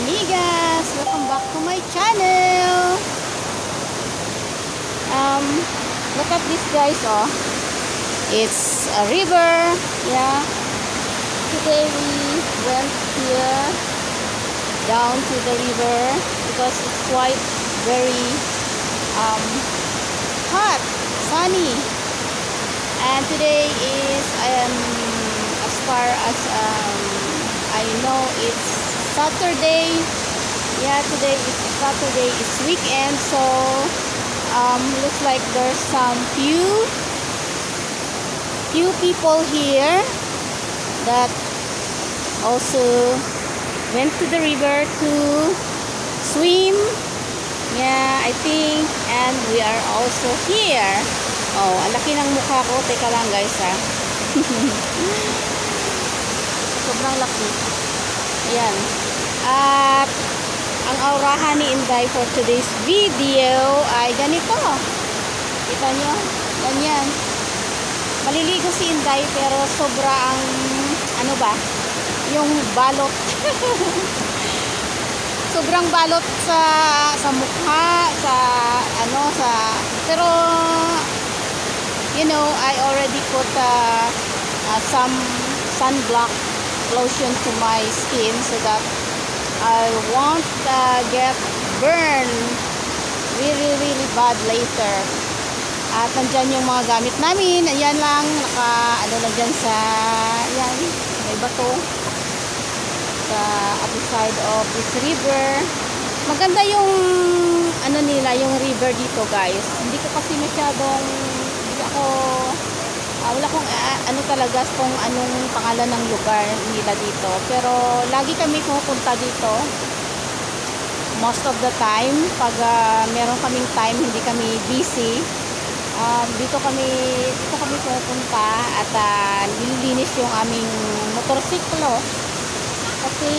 amigas! Welcome back to my channel! Look at this guys, oh. It's a river, yeah. Today we went here down to the river because it's quite very hot, sunny. And today is as far as I know, it's Saturday. Yeah, today is Saturday. It's weekend, so looks like there's some few people here that also went to the river to swim. Yeah, I think, and we are also here. Oh, ang laki ng mukha ko. Teka lang guys, ha. Sobrang laki. Ayan. At ang aurahan ni Inday for today's video ay ganito. Kita nyo? Ganyan. Maliligo si Inday pero sobrang ano ba? Yung balot. Sobrang balot sa mukha, pero you know, I already put some sunblock lotion to my skin so that I won't get burned really bad later. At nandyan yung mga gamit namin. Ayan lang, ano lang dyan sa, ayan, may bato sa other side of this river. Maganda yung ano nila, yung river dito guys. Hindi ko kasi masyadong, wala kong ano talaga kung anong pangalan ng lugar nila dito. Pero lagi kami pupunta dito. Most of the time, pag meron kaming time, hindi kami busy. Dito kami pupunta at nililinis yung aming motorsiklo. Kasi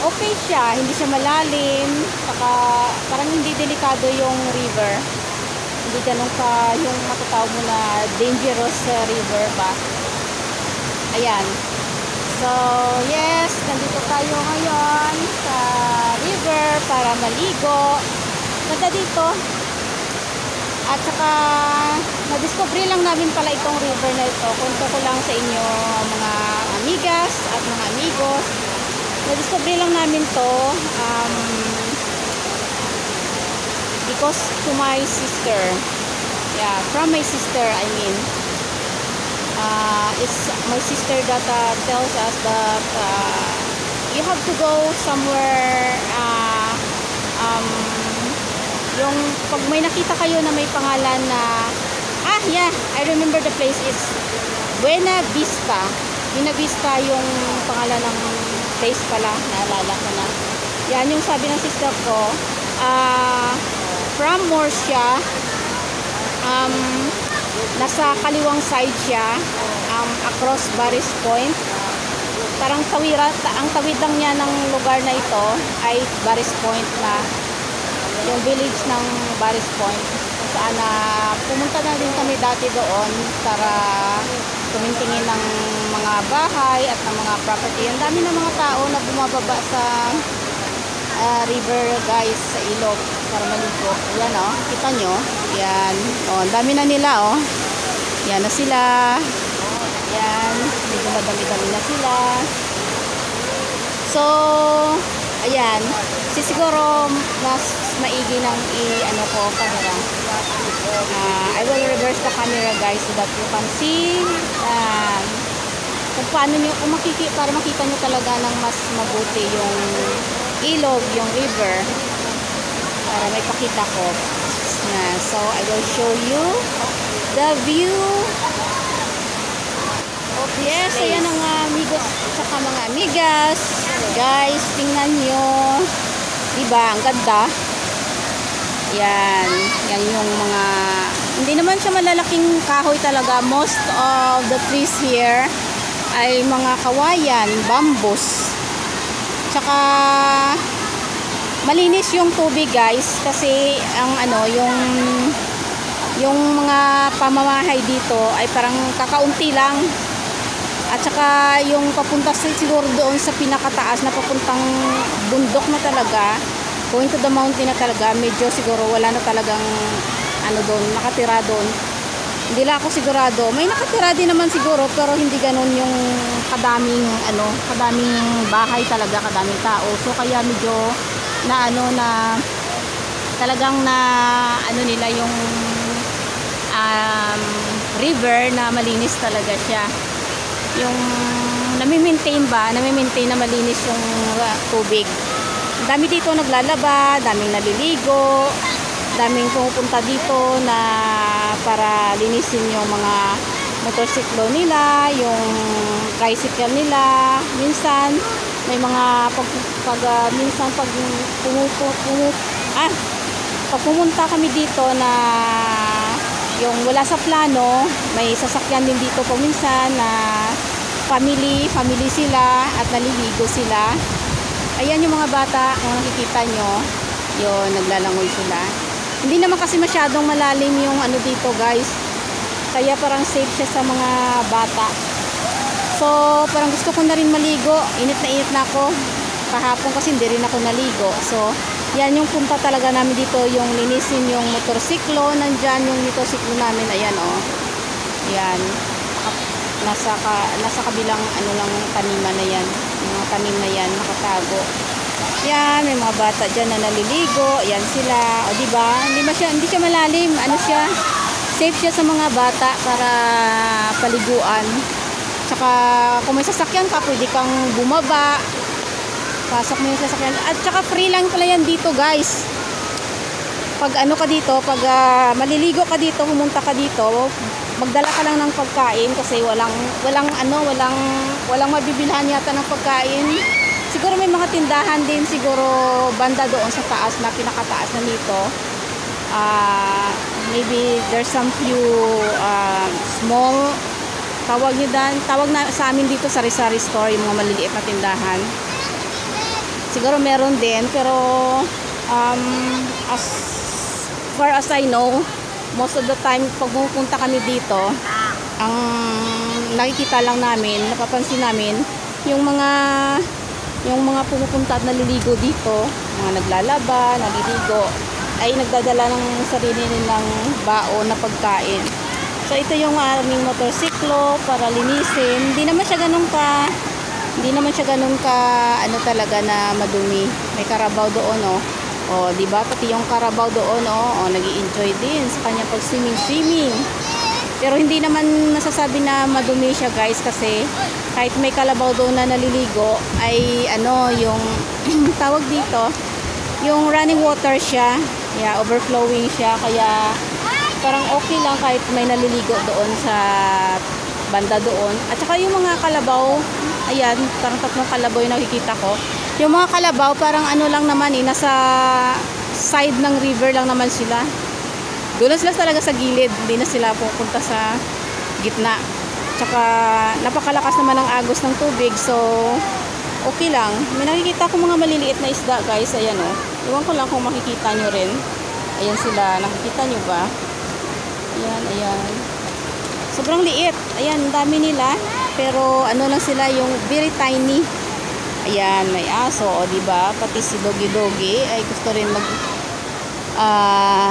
okay siya, hindi siya malalim. Saka parang hindi delikado yung river. Hindi ganun ka yung matatawag mo na dangerous river ba. Ayan. So, yes, nandito tayo ngayon sa river para maligo. Ganda dito. At saka, na-discover lang namin pala itong river na ito. Kwento ko lang sa inyo mga amigas at mga amigos. Na-discover lang namin to because to my sister. Yeah, from my sister, I mean. It's my sister that tells us that you have to go somewhere yung pag may nakita kayo na may pangalan na yeah, I remember the place. It's Buena Vista. Buena Vista yung pangalan ng place pala. Naalala ko na. Yan yung sabi ng sister ko. From Murcia, nasa kaliwang side siya, across Baris Point. Parang ang tawid lang niya ng lugar na ito ay Baris Point na yung village ng Baris Point. Saan pumunta na din kami dati doon para tumingin ng mga bahay at ng mga property. Ang dami ng mga tao na bumababa sa river guys, sa ilog para maligo. Yan oh, kita nyo. Yan. Oh, ang dami na nila oh. Yan na sila. Yan. Medyo madami-dami na sila. So, ayan. Siguro mas maigi ng i-ano ko camera. I will reverse the camera guys so that you can see kung paano nyo, para makita nyo talaga ng mas mabuti yung ilog, yung river, para may pakita ko. So I will show you the view. Yes, ayan ang amigos at mga amigas. Guys, tingnan nyo. Diba? Ang ganda. Yan. Yan yung mga, hindi naman siya malalaking kahoy talaga. Most of the trees here ay mga kawayan, bamboos. Tsaka malinis yung tubig guys kasi ang ano, yung mga pamamahay dito ay parang kakaunti lang. At saka yung papunta siguro doon sa pinakataas na papuntang bundok na talaga, going to the mountain na talaga, medyo siguro wala na talagang ano doon, nakatira doon. Hindi lang ako sigurado. May nakatira din naman siguro, pero hindi ganoon yung kadaming bahay talaga, kadaming tao. So kaya medyo na talagang na nila yung river na malinis talaga siya. Yung nami-maintain na malinis yung tubig. Dami dito naglalaba, daming naliligo, daming pumupunta dito na para linisin yung mga motorsiklo nila, yung tricycle nila. Minsan may mga minsan pag pumunta kami dito na yung wala sa plano, may sasakyan din dito po minsan na family sila at naliligo sila. Ayan yung mga bata, kung nakikita nyo, yun, naglalangoy sila. Hindi naman kasi masyadong malalim yung ano dito guys, kaya parang safe siya sa mga bata. So parang gusto ko na rin maligo, init na ako kahapon kasi hindi rin ako naligo. So yan yung punta talaga namin dito, yung linisin yung motorsiklo. Nandyan yung motorsiklo namin, ayan yan, nasa kabilang ano lang taniman na yan, yung mga tanim na yan nakatago. Yan, may mga bata dyan na naliligo. Yan sila, o diba, hindi siya malalim, ano siya, safe siya sa mga bata para paliguan. Tsaka kung may sasakyan ka, pwede kang bumaba, pasok mo yung sasakyan. At saka free lang pala yan dito guys. Pag ano ka dito, pag maliligo ka dito, pumunta ka dito, magdala ka lang ng pagkain kasi walang mabibilhan yata ng pagkain. Siguro may mga tindahan din siguro banda doon sa taas na pinakataas na nito. Maybe there's some few small, tawag na sa amin dito sari-sari store, yung mga maliliit na tindahan. Siguro meron din, pero as far as I know, most of the time pag pupunta kami dito, ang nakikita lang namin, napapansin namin yung mga pumupunta at naliligo dito, mga naglalaba, naliligo, ay nagdadala ng sarili nilang baon na pagkain. So ito yung aming motorsiklo para linisin. Hindi naman siya ganun ka ano talaga na madumi. May karabaw doon di ba? Pati yung karabaw doon nag-i-enjoy din sa kanyang pag-swimming. Pero hindi naman nasasabi na madumi siya guys, kasi kahit may kalabaw doon na naliligo ay yung tawag dito, yung running water siya, overflowing siya, kaya parang okay lang kahit may naliligo doon sa banda doon. At saka yung mga kalabaw, ayan, parang 3 kalabaw yung nakikita ko. Yung mga kalabaw parang lang naman nasa side ng river lang naman sila. Doon sila talaga sa gilid, hindi na sila pupunta sa gitna. Tsaka napakalakas naman ang agos ng tubig, so okay lang. May nakikita ko mga maliliit na isda guys, ayan Iwan ko lang kung makikita nyo rin. Ayan sila, nakikita nyo ba? Ayan. Sobrang liit. Ayan, ang dami nila. Pero lang sila, yung very tiny. Ayan, may aso, diba? Pati si Dogi ay gusto rin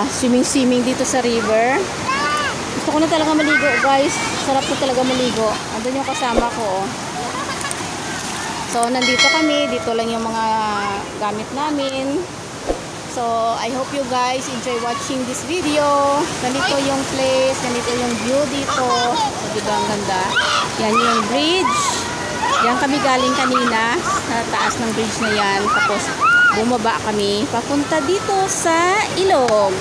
swimming dito sa river. Gusto ko na talaga maligo guys. Sarap ko talaga maligo. Andun yung kasama ko So nandito kami, dito lang yung mga gamit namin. So I hope you guys enjoy watching this video. Ganito yung place, ganito yung view dito. So diba ang ganda. Yan yung bridge. Yan kami galing kanina sa taas ng bridge na yan. Tapos bumaba kami papunta dito sa ilog.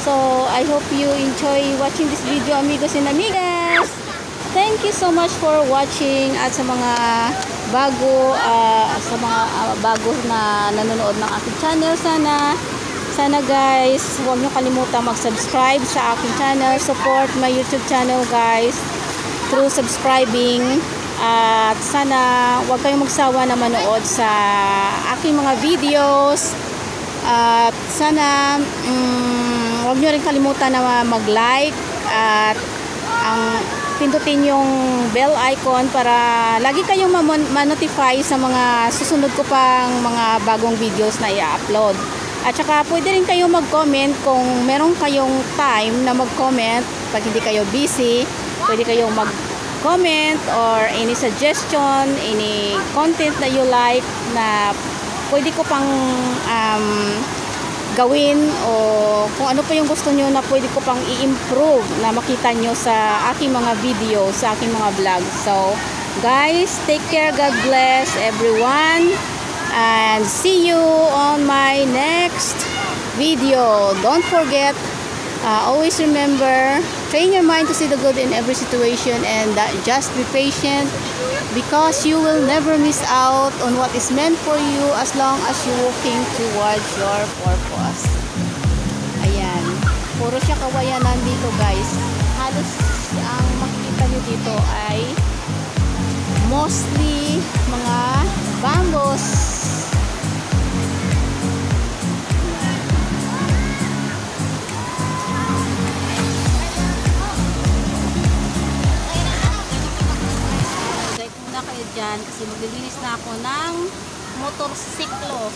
So I hope you enjoy watching this video, amigos and amigas. Thank you so much for watching. At sa mga bago na nanonood ng aking channel, sana guys, huwag niyo kalimutan mag-subscribe sa aking channel. Support my YouTube channel guys through subscribing. At sana huwag kayong magsawa na manood sa aking mga videos. At sana huwag nyo rin kalimutan na mag-like. At ang pindutin yung bell icon para lagi kayong ma-notify sa mga susunod ko pang mga bagong videos na i-upload. At saka pwede rin kayong mag-comment kung meron kayong time na mag-comment. Pag hindi kayo busy, pwede kayong mag-comment or any suggestion, any content na you like na pwede ko pang gawin, o kung ano pa yung gusto nyo na pwede ko pang i-improve na makita nyo sa aking mga video, sa aking mga vlog. So guys, take care, God bless everyone, and see you on my next video. Don't forget, always remember, train your mind to see the good in every situation, and just be patient, because you will never miss out on what is meant for you as long as you're working towards your purpose. Ayan, puro siya kawayanan dito guys. Halos ang makikita nyo dito ay mostly mga bambos. Kayo dyan kasi maglilinis na ako ng motorsiklo.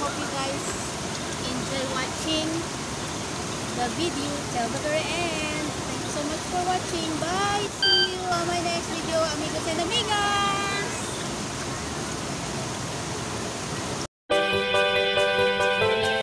Hope you guys enjoy watching the video till the very end. Thank you so much for watching. Bye! See you on my next video, amigos and amigos!